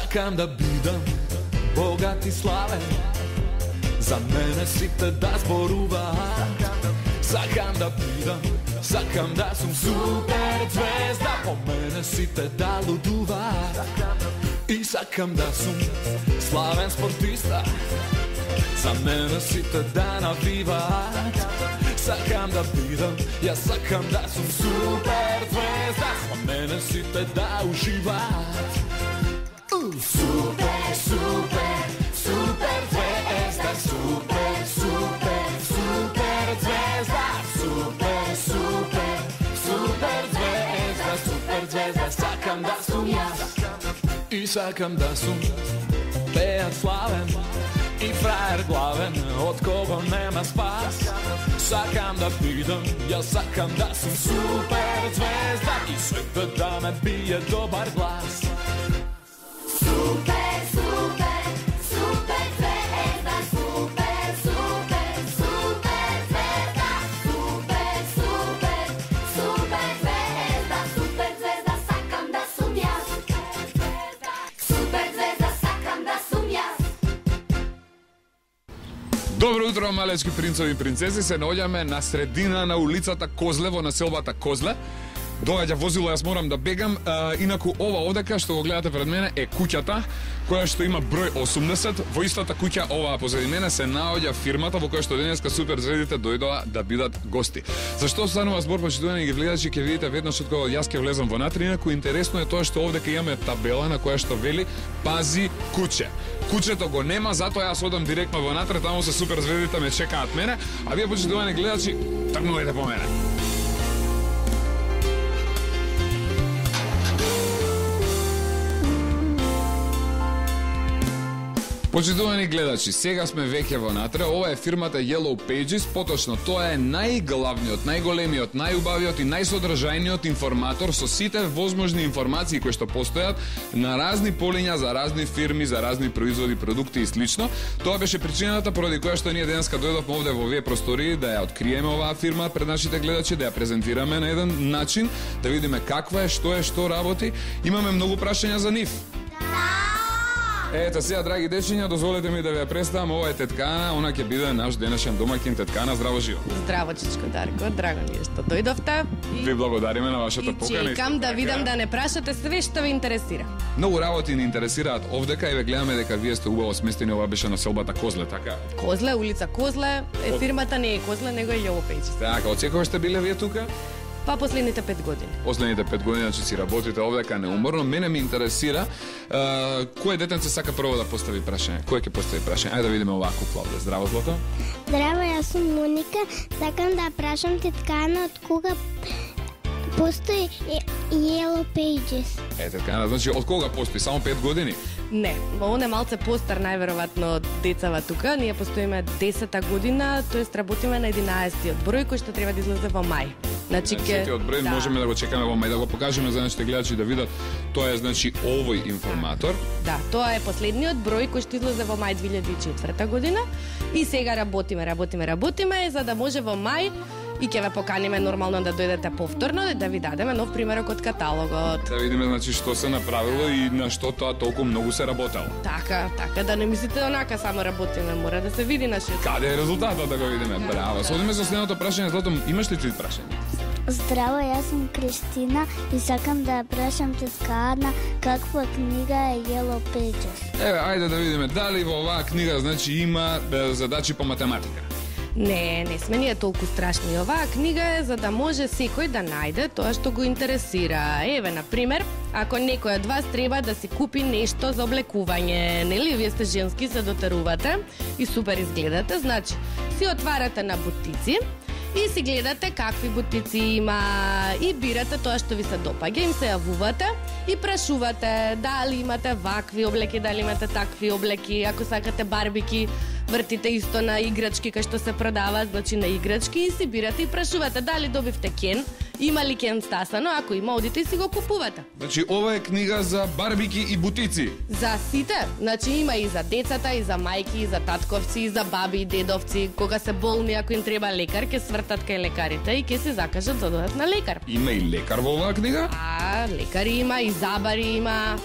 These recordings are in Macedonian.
Сакам да бидам богат и славен, за мене сите да зборуваат. Сакам да бидам, сакам да сум супер звезда, по мене сите да лудуваат. И сакам да сум славен спортиста, за мене сите да навиваат. Сакам да бидам, јас сакам да сум супер звезда, за мене сите да уживаат. Супер, супер, супер звезда, супер, супер, супер звезда, супер, супер, супер звезда, супер звезда, сакам да сум јас. И сакам да сум пејач славен и фраер главен, од кого нема спас. Сакам да бидам, јас сакам да сум супер звезда и светот да ме бие добар глас. Супер, супер, супер звезда, супер, супер, супер звезда, супер, супер, супер звезда, супер звезда, сакам да сум јас. Супер звезда, сакам да сум јас. Добро утро, малечки принцови и принцеси. Се наоѓаме на средина на улицата Козле во населбата Козле. Доаѓа возило, јас морам да бегам. Инаку ова одека што го гледате пред мене е куќата која што има број 80. Во истата куќа, оваа позади мене, се наоѓа фирмата во која што денеска супер звездите дојдоа да бидат гости. Зашто станува збор, почитувани ги гледачи, ќе видите веднаш од кога јас ќе влезам во внатре. Инаку интересно е тоа што овдека имаме табела на која што вели пази куќе. Куќето го нема, затоа јас одам директно во внатре, таму се супер звездите ме чекаат мене, а вие почитувани гледачи, тргнувајте по мене. Почитувани гледачи, сега сме веќе во натре. Ова е фирмата Yellow Pages, поточно тоа е најглавниот, најголемиот, најубавиот и најсодржајниот информатор со сите возможни информации кои што постојат на разни полиња за разни фирми, за разни производи, продукти и слично. Тоа беше причината поради која што ние денеска дојдовме овде во овие простории да ја откриеме оваа фирма пред нашите гледачи, да ја презентираме на еден начин, да видиме каква е, што работи. Имаме многу прашања за нив. Ето сега, драги дечиња, дозволете ми да ви ја представам. Ова е тетка Ана, она ќе биде наш денешен домаќин. Тетка Ана, здраво живо. Здраво, чичко Дарко, драго ми е што дојдовте. Ви благодариме на вашата покана. И чекам да видам да не прашате све што ви интересира. Многу работи ни интересираат овдека и ве гледаме дека вие сте убаво сместени. Ова беше на селбата Козле, така? Козле, улица Козле. Фирмата не е Козле, него е Yellow Pages. Така, од секогаш сте биле вие тука? Па последните 5 години. Последните 5 години, значи си работите овдека неуморно. Мене ми интересира кој детенце сака прво да постави прашање. Кој ќе постави прашање? Ајде да видиме оваа кукла овде. Здраво, Злато. Здраво, јас сум Моника. Сакам да прашам тетка Ана од кога постои Yellow Pages. Тетка Ана, значи од кога постои? Само 5 години? Не, он е малце постар најверојатно од децава тука. Ние постоиме 10-та година, тоест работиме на 11-тиот број кој што треба да излезе во мај. Значи од број можеме да го чекаме во мај, да го покажеме за нашите гледачи да видат. Тоа е значи овој информатор. Да, тоа е последниот број кој што излезе во мај 2004 година и сега работиме за да може во мај и ќе ве поканиме нормално да дојдете повторно да ви дадеме нов примерок од каталогот. Да видиме значи што се направило и на што тоа толку многу се работело. Така, да не мислите онака само работиме, мора да се види нашиот. Каде е резултатот да го видиме? Браво. Одиме со следното прашање, Злато, имаш ли ти прашање? Здраво, јас сум Кристина и сакам да прашам тетка Ана каква книга е Yellow Pages. Еве, ајде да видиме дали во оваа книга значи има задачи по математика. Не сме ние толку страшни. Оваа книга е за да може секој да најде тоа што го интересира. Еве, на пример, ако некој од вас треба да си купи нешто за облекување, нели, вие сте женски, се дотерувате и супер изгледате, значи, си отварате на бутици и си гледате какви бутици има и бирате тоа што ви се допаѓа, им се јавувате и прашувате дали имате вакви облеки, дали имате такви облеки, ако сакате барбики, вртите исто на играчки кај што се продаваат, значи на играчки и си бирате и прашувате дали добивте кен, има ли кен стасано, ако има одите и си го купувате. Значи ова е книга за барбики и бутици. За сите, значи има и за децата, и за мајки, и за татковци, и за баби и дедовци, кога се болни, ако им треба лекар, ќе свртат кај лекарите и ќе се закажат за да одат на лекар. Има и лекар во оваа книга? Лекари има, и забари има.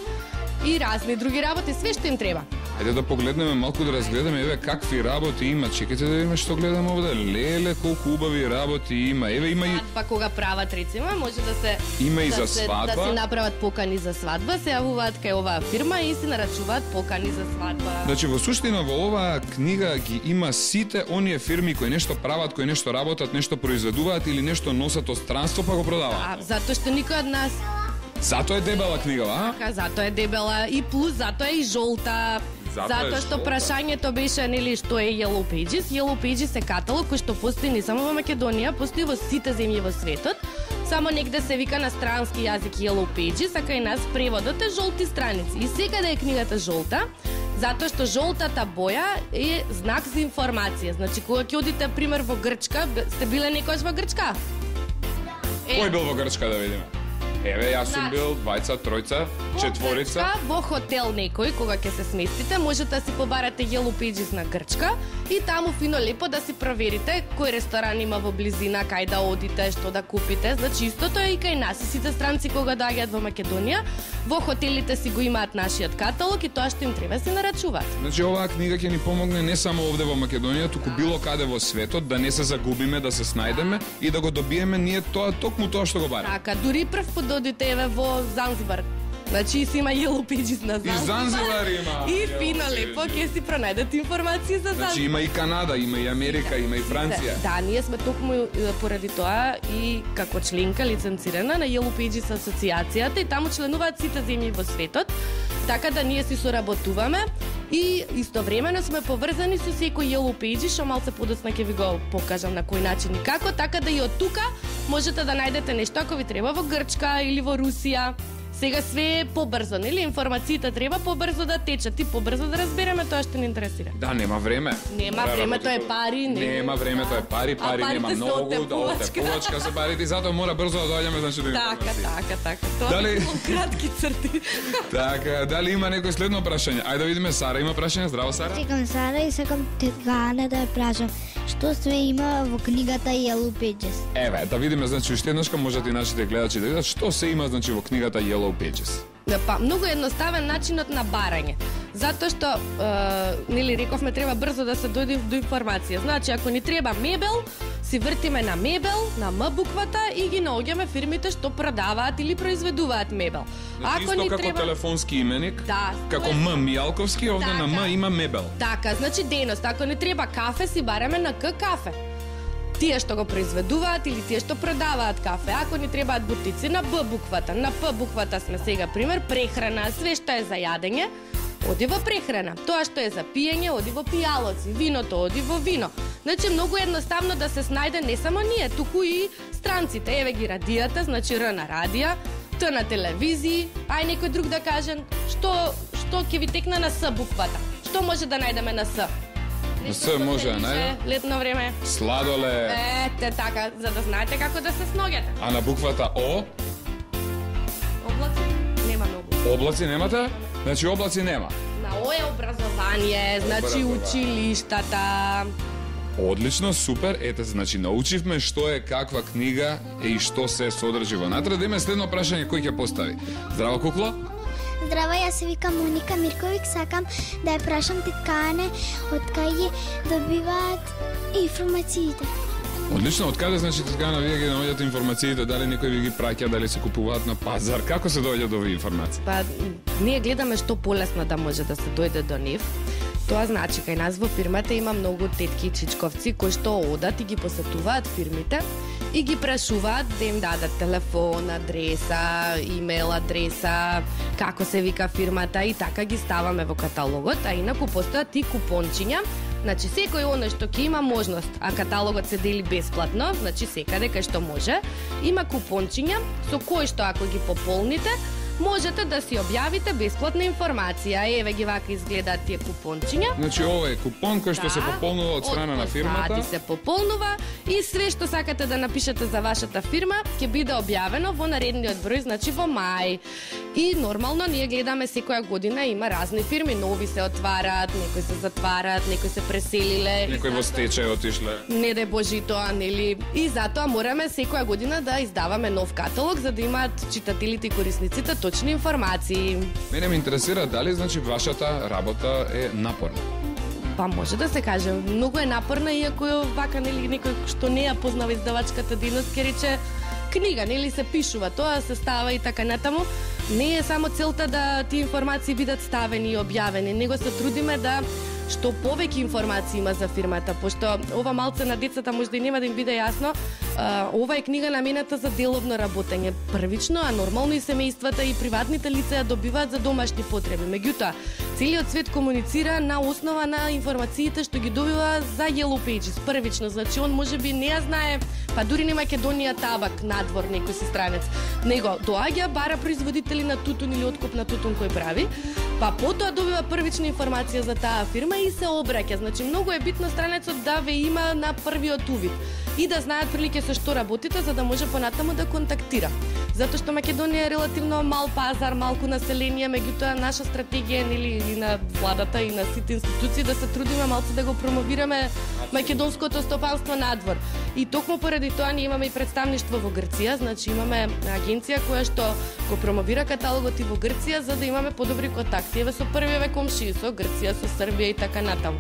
и разни други работи, све што им треба. Ајде да погледнеме малку, да разгледаме еве какви работи има. Чекайте да видиме што гледаме овде. Леле, колку убави работи има. Еве има и Свадба кога прават рецимо, може да се Има и да за се- свадба. Да си направат покани за свадба, се јавуваат кај оваа фирма и си нарачуваат покани за свадба. Значи во суштина во оваа книга ги има сите оние фирми кои нешто прават, кои нешто работат, нешто произведуваат или нешто носат од странство па го продаваат. Затоа што никој од нас Затоа е дебела книга, а? затоа е дебела и плюс затоа е и жолта. Затоа е Затоа што жолта. прашањето беше нели што е Yellow Pages. Yellow Pages е каталог кој што постои не само во Македонија, постои во сите земји во светот. Само негде се вика на странски јазик Yellow Pages, а кај нас преводот е жолти страници. И секаде е книгата жолта, затоа што жолтата боја е знак за информација. Значи кога ќе одите пример во Грчка, сте биле некојаш во Грчка? Кој бил во Грчка да видиме? Еве, јас сум Знаеш. бил двајца, тројца, четворица. Грчка, во хотел некој, кога ќе се сместите, можете да си побарате Yellow Pages на Грчка и таму фино лепо да си проверите кој ресторан има во близина, кај да одите, што да купите. Значи истото е и кај нас. И сите странци кога доаѓаат во Македонија, во хотелите си го имаат нашиот каталог и тоа што им треба си нарачуваат. Значи оваа книга ќе ни помогне не само овде во Македонија, туку било каде во светот, да не се загубиме, да се снајдеме и да го добиеме ние тоа токму тоа што го бараме. Така, дури прв пат да одите еве во Занзибар. Значи си има Yellow Pages на И Занзибар има. И фино лепо ќе си пронајдете информации за Занзибар. Значи има и Канада, има и Америка, има и Франција. Да, ние сме токму поради тоа и како членка лиценцирана на Yellow Pages асоциацијата и таму членуваат сите земји во светот. Така да ние си соработуваме и истовремено сме поврзани со секој Yellow Pages, што малце подоцна ќе ви го покажам на кој начин и како, така да и од тука можете да најдете нешто ако ви треба во Грчка или во Русија. Сега све е побрзо, нели? Информациите треба побрзо да течат и побрзо да разбереме тоа што ни интересира. Да, нема време. Нема Мора време, работи тоа е тоа. пари, не. Нема време, тоа е пари, А пари парите нема се многу, од да оде тепувачка. пувачка се парите и затоа мора брзо да доаѓаме значи до Така, информации. така. Тоа Дали- било кратки црти. Така, дали има некој следно прашање? Ајде да видиме, Сара има прашање. Здраво, Сара. Сакам Сара и сакам Теткана да ја прашам што све има во книгата Yellow Pages. Еве, да видиме, значи уште еднашка можат и нашите гледачи да видат што се има значи во книгата Yellow Pages. Да, па, многу едноставен начинот на барање. Затоа што, нели рековме, треба брзо да се дојде до информација. Значи, ако ни треба мебел, си вртиме на мебел, на М буквата и ги наоѓаме фирмите што продаваат или произведуваат мебел. Значи, исто како телефонски именик, Да, како тоа е- М Мијалковски, овде на М Така. има мебел. Така, значи дејност. Ако не треба кафе, си бараме на К кафе. Тие што го произведуваат или тие што продаваат кафе. Ако ни требаат бутици, на Б буквата. На П буквата сме сега пример прехрана, све што е за јадење оди во прехрана. Тоа што е за пиење оди во пијалоци, виното оди во вино. Значи многу едноставно да се снајде не само ние, туку и странците. Еве ги радијата, значи Р на радија, Т на телевизии, ај некој друг да кажен што ќе ви текна на С буквата. Што може да најдеме на С? На С може да најдеме? Летно време. Сладолед. Ете така, за да знаете како да се сногете. А на буквата О, Облаци? Нема многу. облаци немате? Значи облаци нема. На О е образование, значи Образование. училиштата. Одлично, супер. Ете, значи научивме што е каква книга и што се содржи внатре. Да има следно прашање кој ќе постави. Здраво, кукло. Здраво, јас се викам Моника Мирковик, сакам да ја прашам Теткане од кај ги добиваат информациите. Одлично, од каде значи така на вие ги наоѓате информациите, дали некој ви ги праќа, дали се купуваат на пазар, како се доаѓа до овие информации? Па, ние гледаме што полесно да може да се дојде до нив. Тоа значи, кај нас во фирмата има многу тетки и чичковци кои што одат и ги посетуваат фирмите и ги прашуваат да им дадат телефон, адреса, имейл адреса, како се вика фирмата и така ги ставаме во каталогот, а инаку постојат и купончиња. Значи секој оној што ќе има можност, а каталогот се дели бесплатно, значи секаде кај што може, има купончиња со кои што ако ги пополните, можете да си објавите бесплатна информација. Еве ги вака изгледаат тие купончиња. Значи ова е купон кој што се пополнува од страна на фирмата. Да, се пополнува и све што сакате да напишете за вашата фирма ќе биде објавено во наредниот број, значи во мај. И нормално ние гледаме секоја година има разни фирми, нови се отвараат, некои се затвараат, некои се преселиле. Некој во стечај отишле. Не дај Божи тоа, нели? И затоа мораме секоја година да издаваме нов каталог за да имаат читателите и корисниците точни информации. Мене ме интересира дали значи вашата работа е напорна. Па може да се каже, многу е напорна, иако е вака, нели, некој што не ја познава издавачката дейност, ќе рече книга, нели, се пишува, тоа се става и така натаму. Не е само целта да тие информации бидат ставени и објавени, него се трудиме да што повеќе информации има за фирмата, пошто ова малце на децата можда и нема да им биде јасно, ова е книга намената за деловно работење првично, а нормално и семејствата и приватните лица ја добиваат за домашни потреби. Меѓутоа, целиот свет комуницира на основа на информациите што ги добива за Yellow Pages првично, значи он можеби не ја знае, па дури не Македонија табак надвор некој си странец, него доаѓа, бара производители на тутун или откуп на тутун кој прави, па потоа добива првична информација за таа фирма и се обраќа. Значи многу е битно странецот да ве има на првиот увид и да знаат прилike со што работите, за да може понатаму да контактира. Затоа што Македонија е релативно мал пазар, малку население, меѓутоа наша стратегија нели и на владата и на сите институции да се трудиме малку да го промовираме македонското стопанство надвор. И токму поради тоа ние имаме и представништво во Грција, значи имаме агенција која што го промовира каталогот и во Грција за да имаме подобри контакти еве со првиве комшии, со Грција, со Србија и така натаму.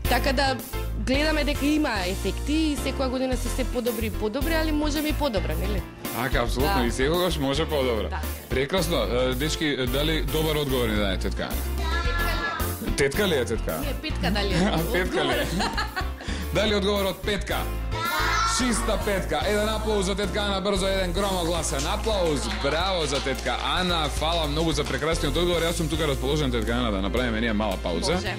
Така да гледаме дека има ефекти и секоја година се подобри и подобри, али можеме и подобро, нели? Така, апсолутно, и секогаш може подобро. Да. Прекрасно. Дечки, дали добар одговор ни даде тетка? Да. Тетка ли е тетка? Не, петка дали е. А, петка ли е? Дали одговорот петка? Чиста петка. Еден аплауз за тетка Ана, брзо еден громогласен аплауз. Браво за тетка Ана. Фала многу за прекрасниот одговор. Јас сум тука расположен, тетка Ана, да направиме ние мала пауза. Може.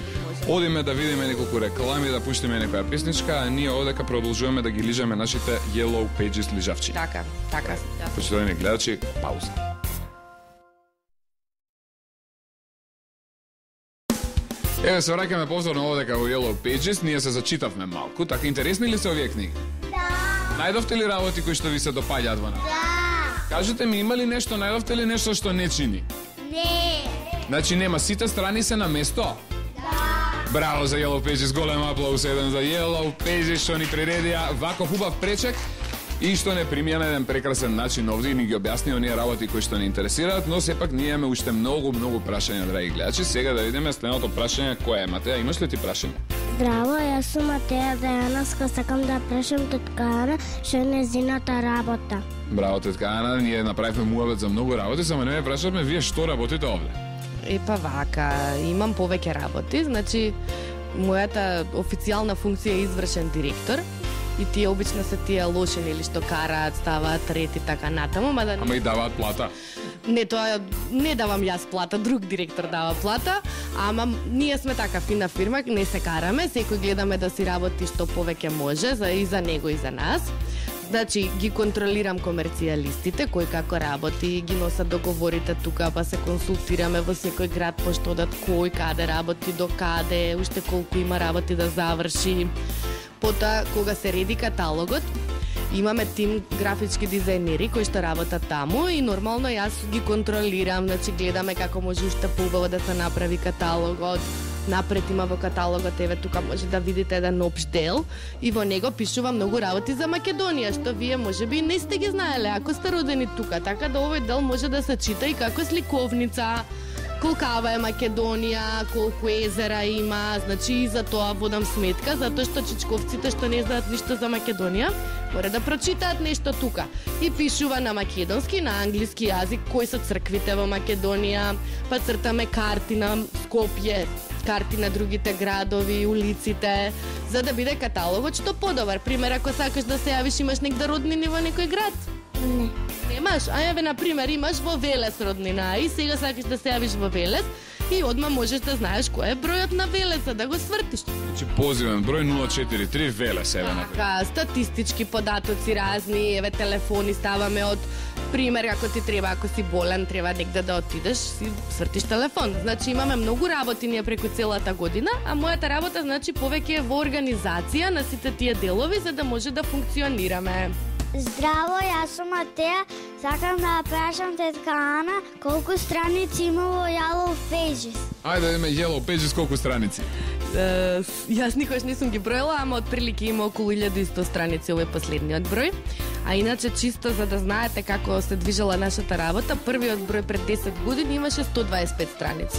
Одиме да видиме неколку реклами, да пуштиме некоја песничка, а ние одека продолжуваме да ги лижеме нашите Yellow Pages лижавчи. Така. Почитувани гледачи, пауза. Еве се враќаме повторно овдека во Yellow Pages, ние се зачитавме малку, така интересни ли се овие книги? Да. Најдовте ли работи кои што ви се допаѓаат во нас? Да. Кажете ми, има ли нешто, најдовте ли нешто што не чини? Не. Значи нема, сите страни се на место? Да. Браво за Yellow Pages, голем аплауз еден за Yellow Pages што ни приредија вако хубав пречек и што не примија на еден прекрасен начин овде и ни ги објасни оние работи кои што не интересираат, но сепак ние имаме уште многу прашања, драги гледачи. Сега да видиме следното прашање кое е. Матеја, имаш ли ти прашање? Здраво, јас сум Матеја Дејановска, сакам да прашам тетка Ана што е незината работа. Браво, тетка Ана, ние направивме муабет за многу работи, само не ме прашавме вие што работите овде. Епа вака, имам повеќе работи, значи мојата официјална функција е извршен директор и тие обично се тие лоши или што караат, ставаат ред и така натаму, мада Ама и даваат плата. не тоа не давам јас плата, друг директор дава плата, ама ние сме така фина фирма, не се караме, секој гледаме да си работи што повеќе може и за него и за нас. Значи, ги контролирам комерцијалистите, кој како работи, ги носат договорите тука, па се консултираме во секој град, пошто одат кој, каде работи, до каде, уште колку има работи да заврши. Потоа, кога се реди каталогот, имаме тим графички дизајнери кои што работат таму и нормално јас ги контролирам, значи гледаме како може уште поубаво да се направи каталогот. Напред има во каталогот, еве тука може да видите еден опш дел и во него пишува многу работи за Македонија, што вие можеби не сте ги знаеле ако сте родени тука, така да овој дел може да се чита и како сликовница. Колкава е Македонија, колку езера има, значи и за тоа водам сметка, затоа што чичковците што не знаат ништо за Македонија, мора да прочитаат нешто тука. И пишува на македонски, на англиски јазик, кои се црквите во Македонија, па цртаме карти на Скопје, карти на другите градови, улиците, за да биде каталогот што подобар. Пример, ако сакаш да се јавиш, имаш негде роднини во некој град? Не. Немаш, а еве на пример имаш во Велес роднина и сега сакаш да се јавиш во Велес и одма можеш да знаеш кој е бројот на Велеса, да го свртиш. Значи позивен број 043 Велес, еве например. Така, статистички податоци разни, еве телефони ставаме од пример, ако ти треба, ако си болен, треба негде да отидеш, си свртиш телефон. Значи имаме многу работи ние преку целата година, а мојата работа значи повеќе е во организација на сите тие делови за да може да функционираме. Здраво, јас сум Матеја. Сакам да прашам тетка Ана колку страници има во Yellow Pages. Ајде да име Yellow Pages колку страници? Јас никош не сум ги броила, ама отприлики има околу 1100 страници овој последниот број. А иначе чисто за да знаете како се движела нашата работа, првиот број пред 10 години имаше 125 страници.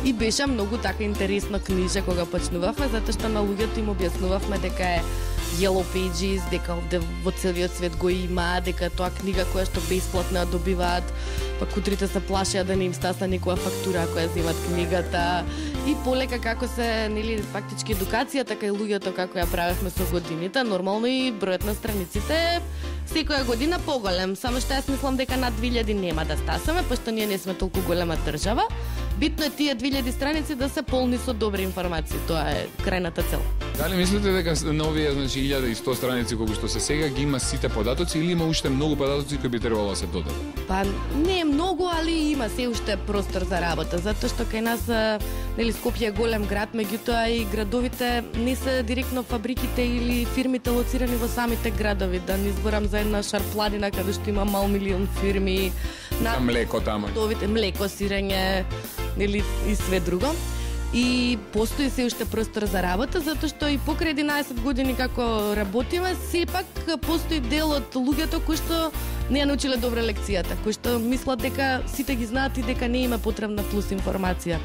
И беше многу така интересно книжа кога почнувавме, затоа што на луѓето им објаснувавме дека е Yellow Pages, дека овде во целиот свет го има, дека тоа книга која што бесплатно ја добиваат, пак утрите се плашеа да не им стасна некоја фактура ако ја земат книгата. И полека како се, нели, фактички едукацијата кај луѓето како ја правевме со годините, нормално и бројот на страниците секоја година поголем, само што јас мислам дека над 2000 нема да стасаме, пошто ние не сме толку голема држава. Битно е тие 2000 страници да се полни со добри информации, тоа е крајната цел. Дали мислите дека на овие, значи, 1100 страници колку што се сега ги има сите податоци или има уште многу податоци кои би требало да се додадат? Па не е многу, али има се уште простор за работа, затоа што кај нас, нели, Скопје е голем град, меѓутоа и градовите не се директно фабриките или фирмите лоцирани во самите градови. Да не зборам за една Шарпладина каде што има мал милион фирми. За млеко таму. Градовите, млеко, сирење, нели, и све друго. И постои се уште простор за работа, затоа што и покрај 11 години како работиме, сепак постои дел од луѓето кои што не ја научиле добра лекцијата, кои што мислат дека сите ги знаат и дека не има потребна плюс информација.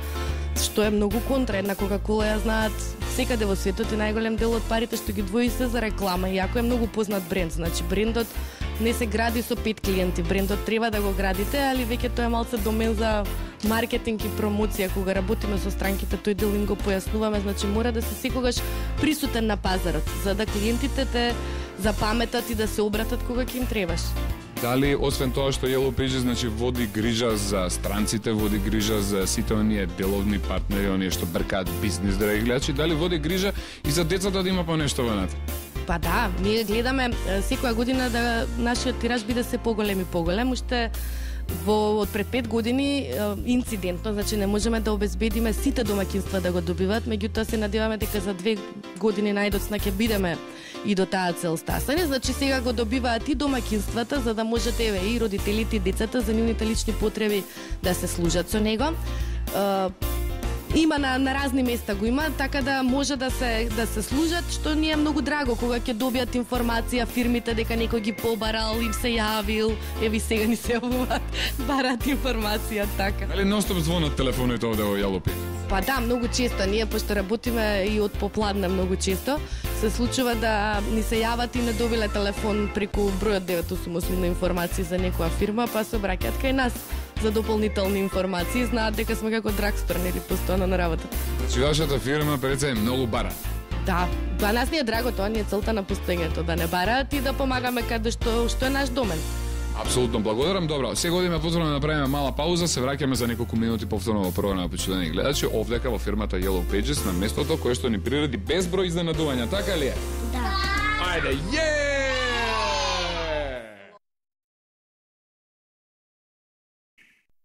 Што е многу контра, една Кока-кола ја знаат секаде во светот и најголем дел од парите што ги двои се за реклама, иако е многу познат бренд. Значи брендот не се гради со 5 клиенти, брендот треба да го градите, али веќе тоа е малце домен за маркетинг и промоција. Кога работиме со странките, тој дел им го појаснуваме, значи мора да се секогаш присутен на пазарот, за да клиентите те запаметат и да се обратат кога ќе им требаш. Дали, освен тоа што Yellow Pages, значи, води грижа за странците, води грижа за сите оние деловни партнери, оние што бркаат бизнис, драги гледачи, дали води грижа и за децата да има по нешто внатре? Па да, ние гледаме секоја година да нашиот тираж биде се поголем и поголем. Уште од пред 5 години инцидентно, значи не можеме да обезбедиме сите домаќинства да го добиваат, меѓутоа се надеваме дека за 2 години најдоцна ќе бидеме и до таа цел стасани. Значи сега го добиваат и домаќинствата за да можете и родителите и децата за нивните лични потреби да се служат со него. Има на разни места го има, така да може да се служат, што ни е многу драго кога ќе добијат информација фирмите дека некој ги побарал, им се јавил, еви сега ни се јавуваат, бараат информација така. Дали ностоп звонат телефоните овде во Yellow Pages? Па да, многу често, ние пошто работиме и од попладне многу често, се случува да ни се јават и не добиле телефон преку бројот 988 на информации за некоја фирма, па се обраќаат кај нас за дополнителни информации, знаат дека сме како драгстор, нели, постојано на работа. Значи, вашата фирма пред се е многу бара. Да, па нас ни е драго, тоа ни е целта на постоењето, да не бараат и да помагаме каде што е наш домен. Апсолутно благодарам. Добро, сега одиме повторно да направиме мала пауза, се враќаме за неколку минути повторно во програма почитувани гледачи, овдека во фирмата Yellow Pages на местото кое што ни приреди безброј изненадувања, така ли е? Да. Ајде,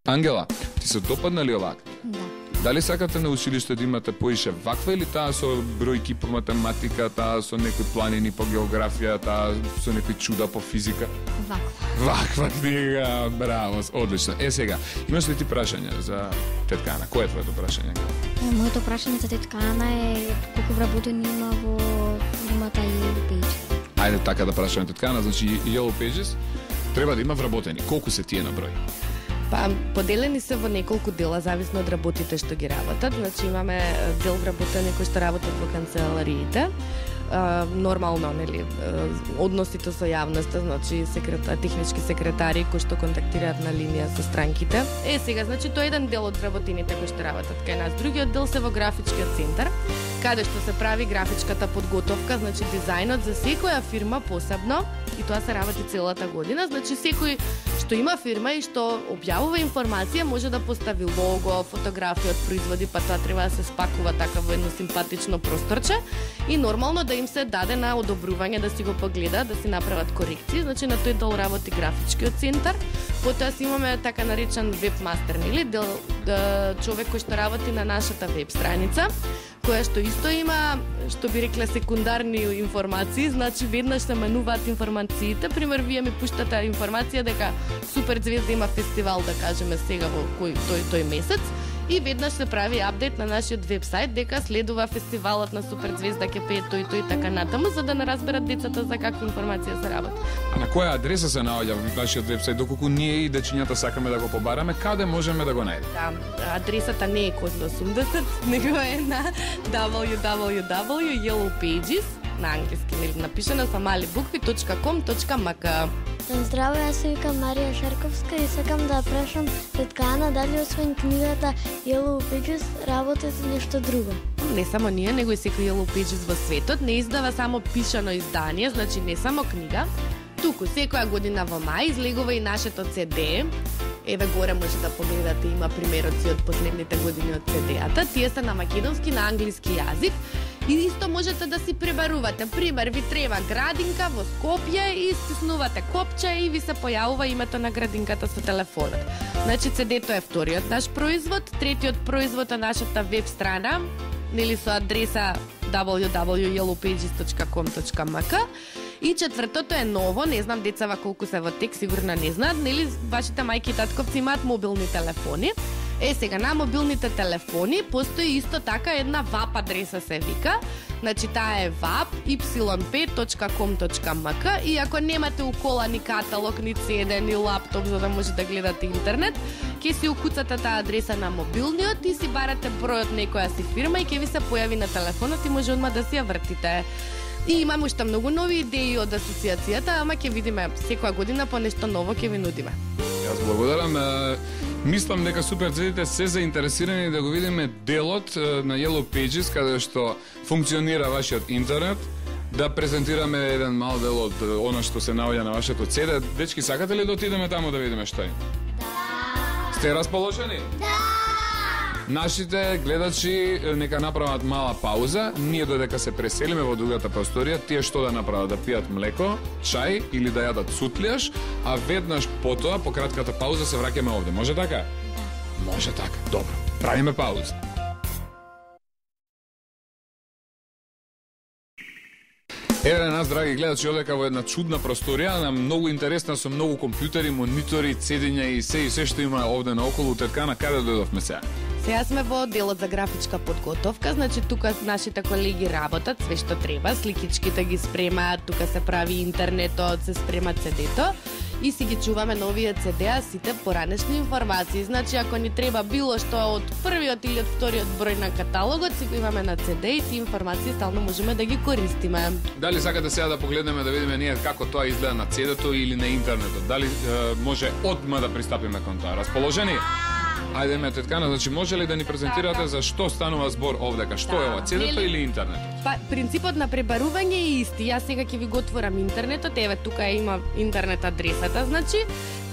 Ангела, ти се допадна ли овака? Да. Дали сакате на училиште да имате поише ваква или таа со бројки по математика, таа со некои планини по географија, таа со некои чуда по физика? Ваква. Ваква книга, браво, одлично. Сега, имаш ли ти прашање за тетка Ана? Кој е твоето прашање? Моето прашање за тетка Ана е колку вработени има во фирмата Yellow Pages. Ајде така да прашаме тетка Ана, значи Yellow Pages треба да има вработени. Колку се тие на број? Па, поделени се во неколку дела, зависно од работите што ги работат. Значи имаме дел вработени кои што работат во канцелариите. Нормално, нели, односите со јавноста, значи технички секретари кои што контактираат на линија со странките. Сега, значи, тоа е еден дел од вработените кои што работат кај нас. Другиот дел се во графичкиот центар, каде што се прави графичката подготовка, значи дизајнот за секоја фирма посебно, и тоа се работи целата година. Значи секој што има фирма и што објавува информација може да постави лого, фотографија од производи, па тоа треба да се спакува така во едно симпатично просторче и нормално да им се даде на одобрување да си го погледаат, да си направат корекции. Значи на тој дел работи графичкиот центар. Потоа си имаме така наречен вебмастер, нели? Човек кој што работи на нашата веб страница, која што исто има, што би рекле, секундарни информации, значи веднаш се менуваат информациите. Пример, вие ми пуштате информација дека Супер Звезда има фестивал, да кажеме сега во тој месец, и веднаш се прави апдейт на нашиот вебсайт дека следува фестивалот на Супер Звезда, ќе пее тој и така натаму, за да не разберат децата за каква информација се работи. А на која адреса се наоѓа вашиот вебсайт, доколку ние и дечињата сакаме да го побараме, каде можеме да го најдеме? Да, адресата не е код 80, него е на www.yellowpages, на англиски, нели напишано со мали букви .com.mk. Здраво, јас се викам Марија Шарковска и сакам да прашам тетка Ана дали освен книгата Yellow Pages работите нешто друго? Не само ние, него и секој Yellow Pages во светот не издава само пишано издание, значи не само книга. Туку секоја година во мај излегува и нашето CD. Еве горе може да погледате, има примероци од последните години од CD-ата. Тие се на македонски, на англиски јазик. И исто можете да си пребарувате. Пример, ви треба градинка во Скопје и стиснувате копче и ви се појавува името на градинката со телефонот. Значи CD-то е вториот наш производ, третиот производ е нашата веб страна, нели со адреса www.yellowpages.com.mk. И четвртото е ново, не знам децава колку се во тек, сигурно не знаат, нели вашите мајки и татковци имаат мобилни телефони. Сега на мобилните телефони постои исто така една вап адреса се вика. Значи таа е wap.yp.com.mk и ако немате у кола ни каталог, ни CD, ни лаптоп за да може да гледате интернет, ќе си укуцате таа адреса на мобилниот и си барате бројот некоја си фирма и ќе ви се појави на телефонот и може одма да си ја вртите. И имам уште многу нови идеи од асоциацијата, ама ќе видиме секоја година по нешто ново ќе ви нудиме. Јас благодарам. Мислам дека Супер Звездите се заинтересирани да го видиме делот на Yellow Pages, каде што функционира вашиот интернет, да презентираме еден мал дел од она што се наоѓа на вашето CD. Дечки, сакате ли да отидеме таму да видиме што е? Да! Сте расположени? Да! Нашите гледачи нека направат мала пауза, ние додека се преселиме во другата просторија, тие што да направат, да пијат млеко, чај или да јадат сутлијаш, а веднаш потоа, по кратката пауза, се враќаме овде. Може така? Да. Може така. Добро. Правиме пауза. Еве нас, драги гледачи, овдека во една чудна просторија, на многу интересна, со многу компјутери, монитори, цедиња и се што има овде наоколу. Теткана, каде дојдовме сега? Сега сме во делот за графичка подготовка, значи тука нашите колеги работат све што треба, сликичките ги спремаат, тука се прави интернетот, се спрема CD-то и си ги чуваме новите CD-а, сите поранешни информации. Значи ако ни треба било што од првиот или од вториот број на каталогот, си го имаме на CD и тие информации стално можеме да ги користиме. Дали сакате сега да погледнеме да видиме ние како тоа изгледа на CD-то или на интернетот? Дали може одма да пристапиме кон тоа? Расположени? Ајде ме, теткана, значи може ли да ни презентирате за што станува збор овдека? Што е ова, CD-то или интернет? Па, принципот на пребарување е исти. Јас сега ќе ви го отворам интернетот, еве тука има интернет адресата, значи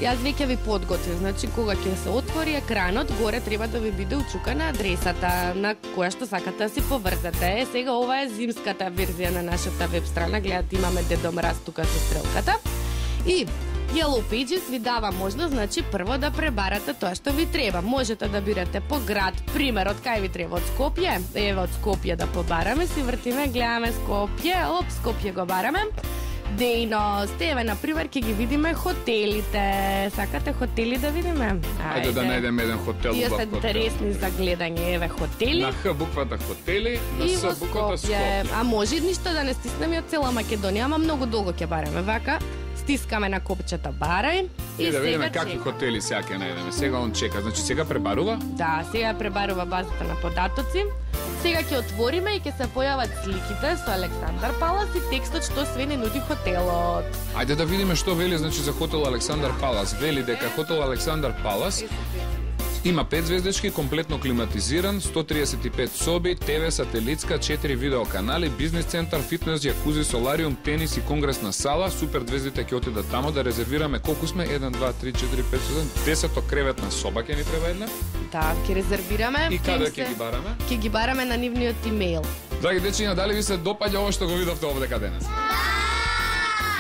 јас веќе ви подготвив. Значи кога ќе се отвори екранот, горе треба да ви биде учукана адресата на која што сакате да си поврзате. Сега ова е зимската верзија на нашата веб страна, гледате имаме Дедо Мраз тука со стрелката. И Yellow Pages ви дава можност, значи, прво да пребарате тоа што ви треба. Можете да бирате по град, пример, од кај ви треба, од Скопје. Еве од Скопје да побараме, си вртиме, гледаме Скопје, Скопје го бараме. Дејност, еве, например, ќе ги видиме хотелите. Сакате хотели да видиме? Ајде да најдеме еден хотел. Тие се интересни за гледање, еве, хотели. На Х буквата хотели, на С буквата Скопје. А може ништо да не стиснеме од цела Македонија, ама многу долго ќе бараме, вака. Стискаме на копчето барај и да видиме какви хотели сега ќе најдеме. Сега он чека, значи сега пребарува? Да, сега пребарува базата на податоци. Сега ќе отвориме и ќе се појават сликите со Александар Палас и текстот што све не нуди хотелот. Ајде да видиме што вели, значи, за хотел Александар Палас. Вели дека хотел Александар Палас има 5 звездички, комплетно климатизиран, 135 соби, ТВ, сателитска, 4 видеоканали, бизнис центар, фитнес, јакузи, солариум, тенис и конгресна сала. Супер звездите ќе отидат тамо да резервираме. Колку сме? 1, 2, 3, 4, 5, 6, 10 креветна соба ќе ни треба една. Да, ќе резервираме. И каде ќе ги бараме? Ќе ги бараме на нивниот имејл. Драги дечиња, дали ви се допаѓа ова што го видовте овдека денес?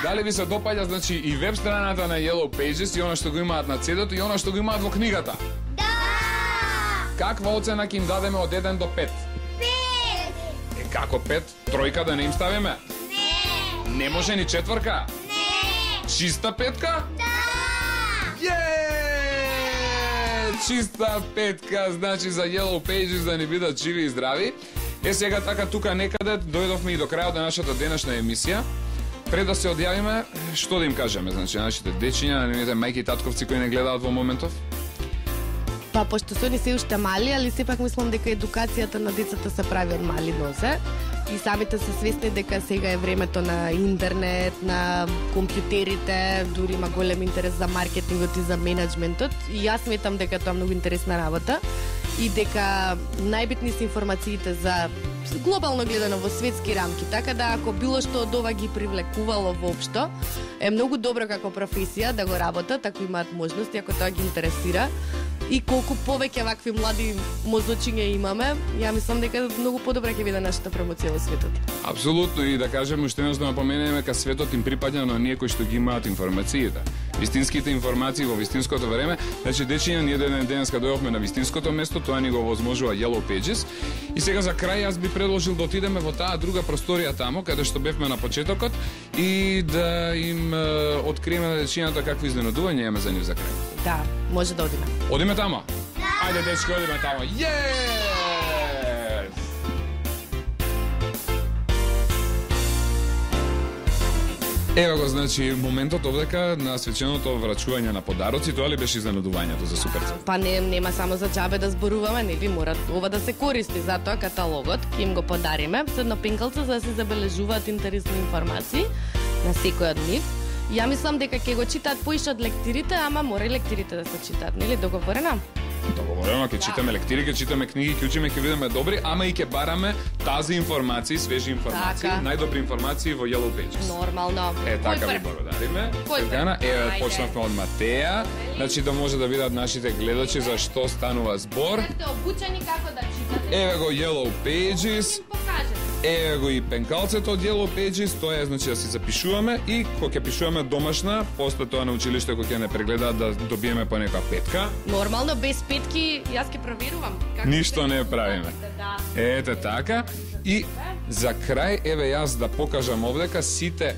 Дали ви се допаѓа, значи, и веб страната на Yellow Pages, и она што го имаат на CD-то, и она што го имаат во книгата? Да! Каква оцена ќе им дадеме од 1 до 5? 5! Како 5? Тројка да не им ставиме? Не! Не може ни четврка? Не! Чиста петка? Да! Чиста петка, значи за Yellow Pages да ни бидат живи и здрави. Сега така тука некаде дојдовме и до крајот на нашата денешна емисија. Пред да се одјавиме, што да им кажеме, значи нашите дечиња, на нивните мајки и татковци кои не гледаат во моментов? Па пошто се они се уште мали, али сепак мислам дека едукацијата на децата се прави од мали нозе. И самите се свесни дека сега е времето на интернет, на компјутерите, дури има голем интерес за маркетингот и за менеджментот. И јас сметам дека тоа е многу интересна работа и дека најбитни се информациите за глобално гледано во светски рамки, така да ако било што од ова ги привлекувало воопшто, е многу добро како професија да го работат, ако имаат можности, ако тоа ги интересира. И колку повеќе вакви млади мозочиња имаме, ја мислам дека многу подобра ќе биде нашата промоција во светот. Апсолутно, и да кажеме уште еднаш да напоменеме дека светот им припаѓа на оние кои што ги имаат информациите. Вистинските информации во вистинското време. Значи дечиња, ние денеска дојдовме на вистинското место, тоа ни го возможува Yellow Pages. И сега за крај јас би предложил да отидеме во таа друга просторија тамо, каде што бевме на почетокот, и да им откриеме на дечињата какво изненадување имаме за нив за крај. Да, може да одиме. Одиме тамо? Ајде, дечки, одиме тамо. Yes! Ево го, значи, моментот овдека на свеченото врачување на подароци, тоа ли беше изненадувањето за Суперцвет? Па нема само за џабе да зборуваме, нели мора ова да се користи, затоа каталогот ќе им го подариме со едно пенкалце за да се забележуваат интересни информации на секој од нив. Ја мислам дека ќе го читаат поише од лектирите, ама мора и лектирите да се читаат, нели договорено? Договорено, ќе читаме лектири, ќе читаме книги, ќе учиме, ќе бидеме добри, ама и ќе бараме тази информации, свежи информации, така. најдобри информации во Yellow Pages. Нормално. Така ви благодариме. Кој Светлана, прв? еве Ајде. почнавме од Матеја, значи да може да видат нашите гледачи за што станува збор. Сте обучени како да читате. Еве го Yellow Pages. Покажете. Еве го и пенкалцето од Yellow Pages, тоа е значи да си запишуваме и кога ќе пишуваме домашна, после тоа на училиште кога ќе не прегледаат да добиеме по нека петка. Нормално, без петки, јас ќе проверувам. Како Ништо се не читате, правиме. Да. Ете така. И за крај, еве јас да покажам овдека сите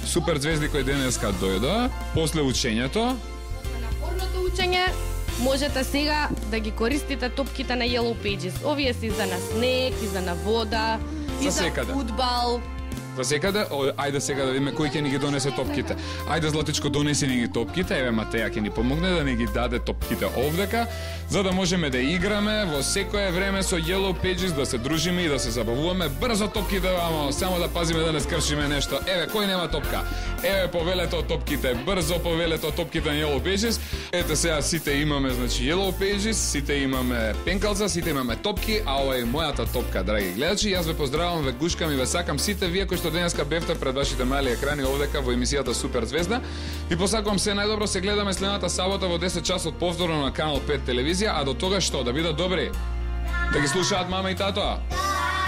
супер звезди кои денеска дојдоа, после учењето. На напорното учење можете сега да ги користите топките на Yellow Pages. Овие си за на снег, и за на вода, и За за секаде. фудбал. За секаде, ајде сега да видиме кој ќе ни ги донесе топките. Ајде Златичко, донеси ни ги топките, еве Матеја ќе ни помогне да ни ги даде топките овдека, за да можеме да играме во секое време со Yellow Pages, да се дружиме и да се забавуваме. Брзо топките, вамо, само да пазиме да не скршиме нешто. Еве, кој нема топка? Еве повелете од топките, брзо повелете од топките на Yellow Pages. Ете сега сите имаме, значи Yellow Pages, сите имаме пенкалца, сите имаме топки, а ова е мојата топка, драги гледачи. Јас ве поздравувам, ве гушкам и ве сакам сите вие кои што денеска бевте пред вашите мали екрани овдека во емисијата Супер Звезда. Ви посакувам се најдобро, се гледаме следната сабота во 10 часот повторно на Канал 5 телевизија, а до тога што, да бидат добри? Да ги слушаат мама и татоа?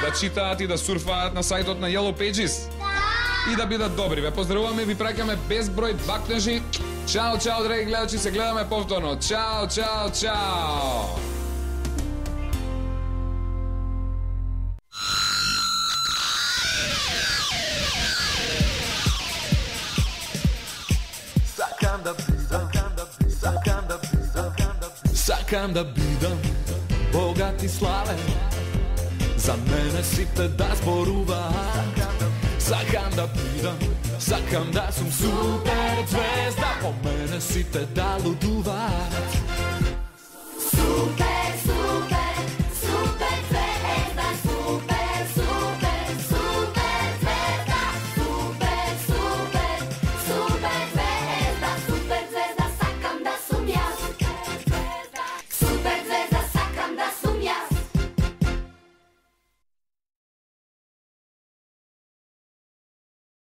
Да читаат и да сурфаат на сајтот на Yellow Pages? И да бидат добри. Ве поздравуваме и ви праќаме безброј бакнежи. Чао, чао, драги гледачи, се гледаме повторно. Чао, чао, чао. Сакам да бидам богат и славен, за мене сите да зборуваат. Сакам да бидам, сакам да сум супер звезда, по мене сите да лудуваат.